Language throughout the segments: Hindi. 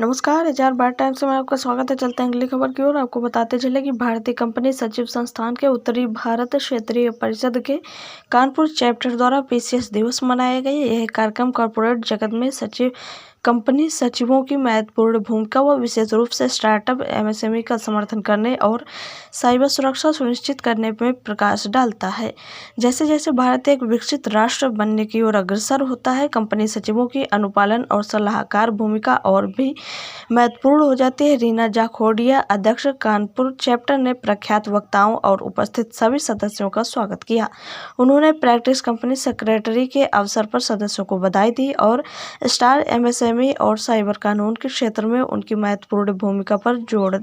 नमस्कार, एचआर बार टाइम्स में आपका स्वागत है। चलते हैं अगली खबर की ओर। आपको बताते चले कि भारतीय कंपनी सचिव संस्थान के उत्तरी भारत क्षेत्रीय परिषद के कानपुर चैप्टर द्वारा पीसीएस दिवस मनाया गया। यह कार्यक्रम कॉर्पोरेट जगत में कंपनी सचिवों की महत्वपूर्ण भूमिका व विशेष रूप से स्टार्टअप एमएसएमई का समर्थन करने और साइबर सुरक्षा सुनिश्चित करने में प्रकाश डालता है। जैसे जैसे भारत एक विकसित राष्ट्र बनने की ओर अग्रसर होता है, कंपनी सचिवों की अनुपालन और सलाहकार भूमिका और भी महत्वपूर्ण हो जाती है। रीना जाखोड़िया, अध्यक्ष कानपुर चैप्टर ने प्रख्यात वक्ताओं और उपस्थित सभी सदस्यों का स्वागत किया। उन्होंने प्रैक्टिस कंपनी सेक्रेटरी के अवसर पर सदस्यों को बधाई दी और स्टार एमएसएमई और साइबर कानून के क्षेत्र में उनकी महत्वपूर्ण भूमिका पर जोर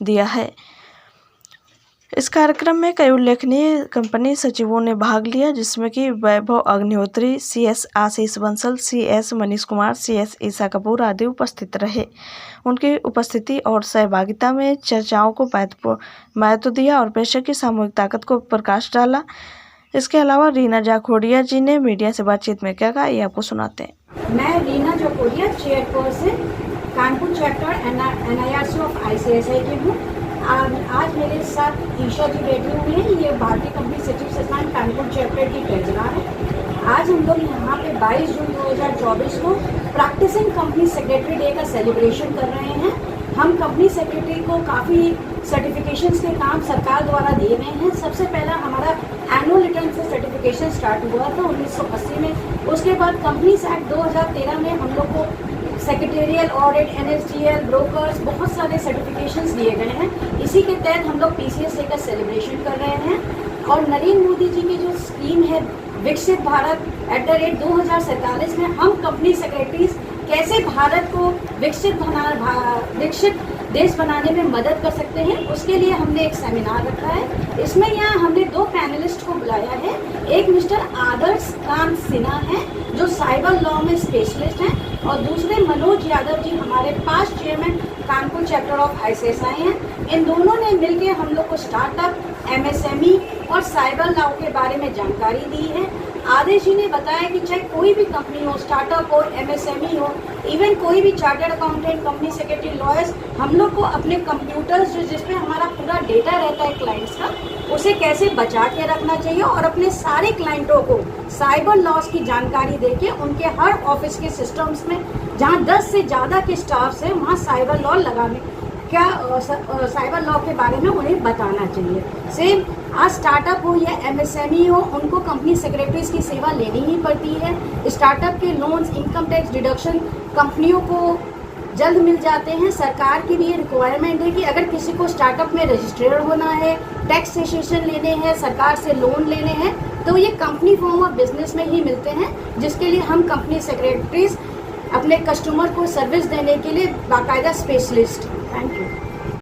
दिया है। इस कार्यक्रम में कई उल्लेखनीय कंपनी सचिवों ने भाग लिया, जिसमें कि वैभव अग्निहोत्री, सीएस आशीष बंसल, सीएस मनीष कुमार, सीएस ईशा कपूर आदि उपस्थित रहे। उनकी उपस्थिति और सहभागिता में चर्चाओं को महत्व दिया और पेशे की सामूहिक ताकत को प्रकाश डाला। इसके अलावा रीना जाखोड़िया जी ने मीडिया से बातचीत में क्या कहा, ये आपको सुनाते हैं। मैं Reena Jakhodia, chairperson Kanpur chapter NIRC of ICSI की हूँ। आज मेरे साथ ईशा जी बैठी हुई हैं। ये भारतीय कंपनी सचिव संस्थान कानपुर चैप्टर की ट्रेजरर है। आज हम लोग यहाँ पे 22 जून 2024 को प्रैक्टिसिंग कंपनी सेक्रेटरी डे का सेलिब्रेशन कर रहे हैं। हम कंपनी सेक्रेटरी को काफ़ी सर्टिफिकेशंस के काम सरकार द्वारा दिए गए हैं। सबसे पहला हमारा एनुअल रिटर्न से सर्टिफिकेशन स्टार्ट हुआ था 1980 में। उसके बाद कंपनीज एक्ट 2013 में हम लोग को सेक्रेटेरियल ऑडिट, NSDL, ब्रोकर्स, बहुत सारे सर्टिफिकेशंस दिए गए हैं। इसी के तहत हम लोग PCS डे का सेलिब्रेशन कर रहे हैं। और नरेंद्र मोदी जी की जो स्कीम है विकसित भारत @2047 में हम कंपनी सेक्रेटरीज कैसे भारत को विकसित देश बनाने में मदद कर सकते हैं, उसके लिए हमने एक सेमिनार रखा है। इसमें यहाँ हमने 2 पैनलिस्ट को बुलाया है। एक मिस्टर आदर्श कांत सिन्हा हैं, जो साइबर लॉ में स्पेशलिस्ट हैं, और दूसरे मनोज यादव जी, हमारे past chairman Kanpur chapter of ICSI हैं। इन दोनों ने मिलकर हम लोग को स्टार्टअप, MSME और साइबर लॉ के बारे में जानकारी दी है। आदेश जी ने बताया कि चाहे कोई भी कंपनी हो, स्टार्टअप हो, MSME हो, इवन कोई भी chartered accountant, company secretary, lawyers, हम लोग को अपने कंप्यूटर्स जिसमें हमारा पूरा डेटा रहता है क्लाइंट्स का, उसे कैसे बचा के रखना चाहिए और अपने सारे क्लाइंटों को साइबर लॉस की जानकारी देके उनके हर ऑफिस के सिस्टम्स में जहाँ 10 से ज़्यादा के स्टाफ्स हैं वहाँ साइबर लॉ लगाने क्या साइबर लॉ के बारे में उन्हें बताना चाहिए। सेम आज स्टार्टअप हो या MSME हो, उनको कंपनी सेक्रेटरीज की सेवा लेनी ही पड़ती है। स्टार्टअप के लोन्स, इनकम टैक्स डिडक्शन कंपनियों को जल्द मिल जाते हैं। सरकार की भी ये रिक्वायरमेंट है कि अगर किसी को स्टार्टअप में रजिस्टर्ड होना है, टैक्स सेशन लेने हैं, सरकार से लोन लेने हैं, तो ये कंपनी फॉर्म ऑफ बिजनेस में ही मिलते हैं, जिसके लिए हम कंपनी सेक्रेटरीज अपने कस्टमर को सर्विस देने के लिए बाकायदा स्पेशलिस्ट। Thank you.